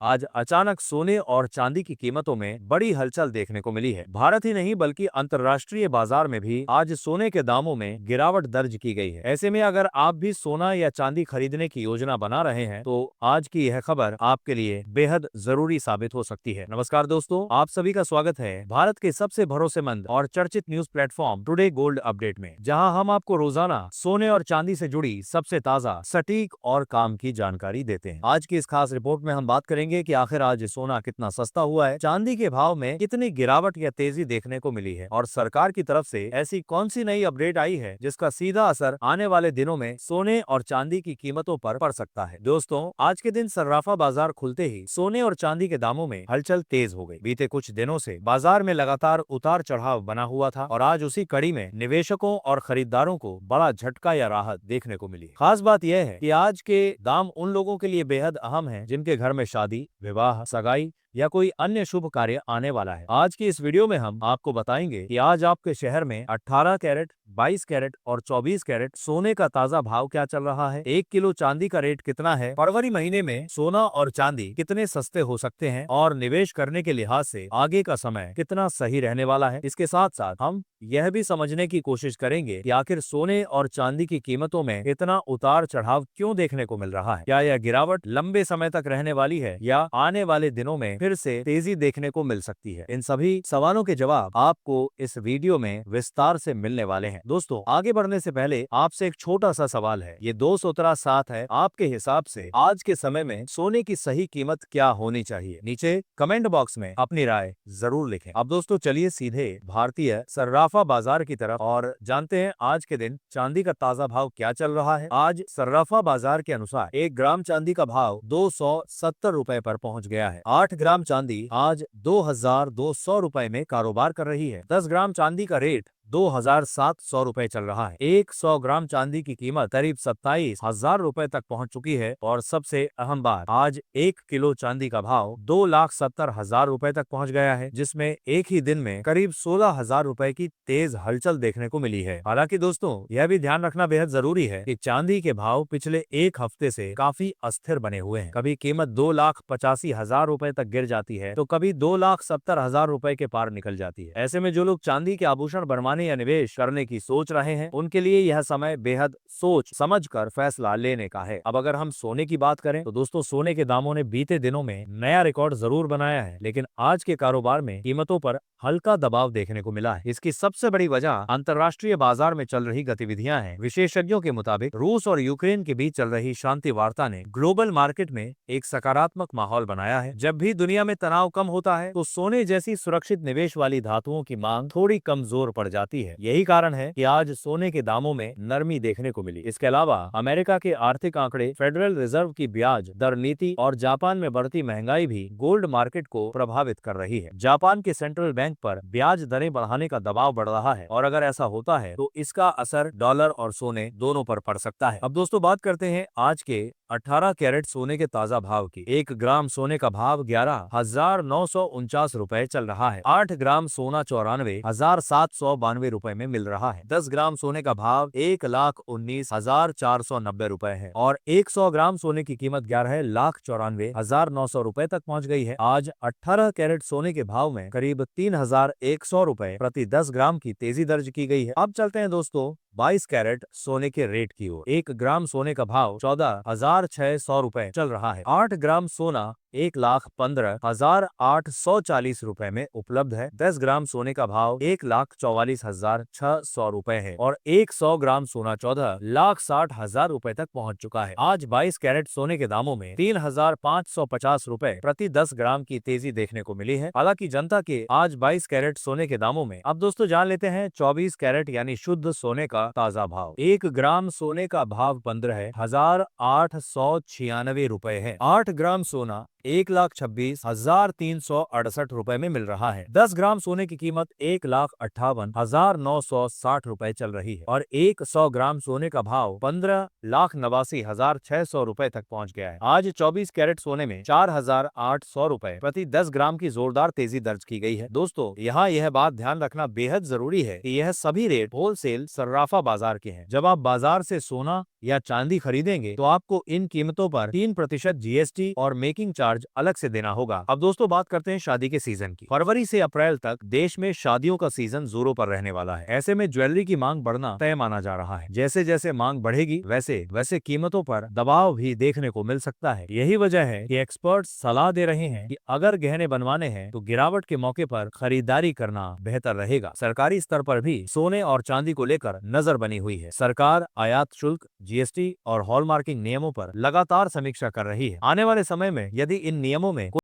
आज अचानक सोने और चांदी की कीमतों में बड़ी हलचल देखने को मिली है। भारत ही नहीं बल्कि अंतर्राष्ट्रीय बाजार में भी आज सोने के दामों में गिरावट दर्ज की गई है। ऐसे में अगर आप भी सोना या चांदी खरीदने की योजना बना रहे हैं तो आज की यह खबर आपके लिए बेहद जरूरी साबित हो सकती है। नमस्कार दोस्तों, आप सभी का स्वागत है भारत के सबसे भरोसेमंद और चर्चित news platform today gold update में, जहां हम आपको रोजाना सोने और चांदी से जुड़ी सबसे ताजा, सटीक और काम की जानकारी देते हैं। आज की इस खास रिपोर्ट में हम बात करेंगे कि आखिर आज सोना कितना सस्ता हुआ है, चांदी के भाव में कितनी गिरावट या तेजी देखने को मिली है और सरकार की तरफ से ऐसी कौन सी नई अपडेट आई है जिसका सीधा असर आने वाले दिनों में सोने और चांदी की कीमतों पर पड़ सकता है। दोस्तों, आज के दिन सर्राफा बाजार खुलते ही सोने और चांदी के दामों में हलचल तेज हो गई। बीते कुछ दिनों से बाजार में लगातार उतार चढ़ाव बना हुआ था और आज उसी कड़ी में निवेशकों और खरीदारों को बड़ा झटका या राहत देखने को मिली। खास बात यह है कि आज के दाम उन लोगों के लिए बेहद अहम है जिनके घर में शादी, विवाह, सगाई या कोई अन्य शुभ कार्य आने वाला है। आज की इस वीडियो में हम आपको बताएंगे कि आज आपके शहर में 18 कैरेट, 22 कैरेट और 24 कैरेट सोने का ताजा भाव क्या चल रहा है, 1 किलो चांदी का रेट कितना है, फरवरी महीने में सोना और चांदी कितने सस्ते हो सकते हैं और निवेश करने के लिहाज से आगे का समय कितना सही रहने वाला है। इसके साथ साथ हम यह भी समझने की कोशिश करेंगे कि आखिर सोने और चांदी की कीमतों में इतना उतार चढ़ाव क्यों देखने को मिल रहा है। क्या यह गिरावट लंबे समय तक रहने वाली है या आने वाले दिनों में फिर से तेजी देखने को मिल सकती है। इन सभी सवालों के जवाब आपको इस वीडियो में विस्तार से मिलने वाले हैं। दोस्तों, आगे बढ़ने से पहले आपसे एक छोटा सा सवाल है, ये 217 है, आपके हिसाब से आज के समय में सोने की सही कीमत क्या होनी चाहिए? नीचे कमेंट बॉक्स में अपनी राय जरूर लिखें। अब दोस्तों, चलिए सीधे भारतीय सर्राफा बाजार की तरफ और जानते हैं आज के दिन चांदी का ताजा भाव क्या चल रहा है। आज सर्राफा बाजार के अनुसार 1 ग्राम चांदी का भाव 270 रुपए पर पहुंच गया है। 8 ग्राम चांदी आज 2200 रुपए में कारोबार कर रही है। 10 ग्राम चांदी का रेट 2700 रुपए चल रहा है। 100 ग्राम चांदी की कीमत करीब 27,000 रुपए तक पहुंच चुकी है और सबसे अहम बात, आज 1 किलो चांदी का भाव 2,70,000 रुपए तक पहुंच गया है, जिसमें एक ही दिन में करीब 16,000 रुपए की तेज हलचल देखने को मिली है। हालांकि दोस्तों, यह भी ध्यान रखना बेहद जरूरी है कि चांदी के भाव पिछले एक हफ्ते से काफी अस्थिर बने हुए हैं। कभी कीमत 2,85,000 रुपए तक गिर जाती है तो कभी 2,70,000 रुपए के पार निकल जाती है। ऐसे में जो लोग चांदी के आभूषण बनवाने या निवेश करने की सोच रहे हैं, उनके लिए यह समय बेहद सोच समझकर फैसला लेने का है। अब अगर हम सोने की बात करें तो दोस्तों, सोने के दामों ने बीते दिनों में नया रिकॉर्ड जरूर बनाया है, लेकिन आज के कारोबार में कीमतों पर हल्का दबाव देखने को मिला है। इसकी सबसे बड़ी वजह अंतर्राष्ट्रीय बाजार में चल रही गतिविधियां हैं। विशेषज्ञों के मुताबिक रूस और यूक्रेन के बीच चल रही शांति वार्ता ने ग्लोबल मार्केट में एक सकारात्मक माहौल बनाया है। जब भी दुनिया में तनाव कम होता है तो सोने जैसी सुरक्षित निवेश वाली धातुओं की मांग थोड़ी कमजोर पड़ जाती है। यही कारण है कि आज सोने के दामों में नरमी देखने को मिली। इसके अलावा अमेरिका के आर्थिक आंकड़े, फेडरल रिजर्व की ब्याज दर नीति और जापान में बढ़ती महंगाई भी गोल्ड मार्केट को प्रभावित कर रही है। जापान के सेंट्रल बैंक पर ब्याज दरें बढ़ाने का दबाव बढ़ रहा है और अगर ऐसा होता है तो इसका असर डॉलर और सोने दोनों पर पड़ सकता है। अब दोस्तों, बात करते हैं आज के 18 कैरेट सोने के ताजा भाव की। 1 ग्राम सोने का भाव 11,949 रुपए चल रहा है। 8 ग्राम सोना 94,792 रुपए में मिल रहा है। 10 ग्राम सोने का भाव 1,19,490 रुपए है और 100 ग्राम सोने की कीमत 11,94,900 रुपए तक पहुंच गई है। आज 18 कैरेट सोने के भाव में करीब 3,100 रुपए प्रति 10 ग्राम की तेजी दर्ज की गई है। अब चलते हैं दोस्तों 22 कैरेट सोने के रेट की ओर। 1 ग्राम सोने का भाव 14,600 रुपए चल रहा है। 8 ग्राम सोना 1,15,840 रुपए में उपलब्ध है। 10 ग्राम सोने का भाव 1,44,600 रुपए है और 100 ग्राम सोना 14,60,000 रुपए तक पहुंच चुका है। आज 22 कैरेट सोने के दामों में 3,550 रुपए प्रति 10 ग्राम की तेजी देखने को मिली है। हालांकि जनता के आज 22 कैरेट सोने के दामों में अब दोस्तों जान लेते हैं 24 कैरेट यानी शुद्ध सोने का ताजा भाव। 1 ग्राम सोने का भाव 15,896 रुपए है। 8 ग्राम सोना 1,26,368 रुपए में मिल रहा है। 10 ग्राम सोने की कीमत 1,58,960 रुपए चल रही है और 100 ग्राम सोने का भाव 15,89,600 रुपए तक पहुंच गया है। आज 24 कैरेट सोने में 4,800 रुपए प्रति 10 ग्राम की जोरदार तेजी दर्ज की गई है। दोस्तों, यहाँ यह बात ध्यान रखना बेहद जरूरी है कि यह सभी रेट होलसेल सर्राफा बाजार के हैं। जब आप बाजार से सोना या चांदी खरीदेंगे तो आपको इन कीमतों पर 3% जीएसटी और मेकिंग चार्ज अलग से देना होगा। अब दोस्तों बात करते हैं शादी के सीजन की। फरवरी से अप्रैल तक देश में शादियों का सीजन जोरों पर रहने वाला है। ऐसे में ज्वेलरी की मांग बढ़ना तय माना जा रहा है। जैसे जैसे मांग बढ़ेगी वैसे वैसे कीमतों पर दबाव भी देखने को मिल सकता है। यही वजह है कि एक्सपर्ट्स सलाह दे रहे हैं कि अगर गहने बनवाने हैं तो गिरावट के मौके पर खरीदारी करना बेहतर रहेगा। सरकारी स्तर पर भी सोने और चांदी को लेकर नजर बनी हुई है। सरकार आयात शुल्क, जीएसटी और हॉलमार्किंग नियमों पर लगातार समीक्षा कर रही है। आने वाले समय में यदि इन नियमों में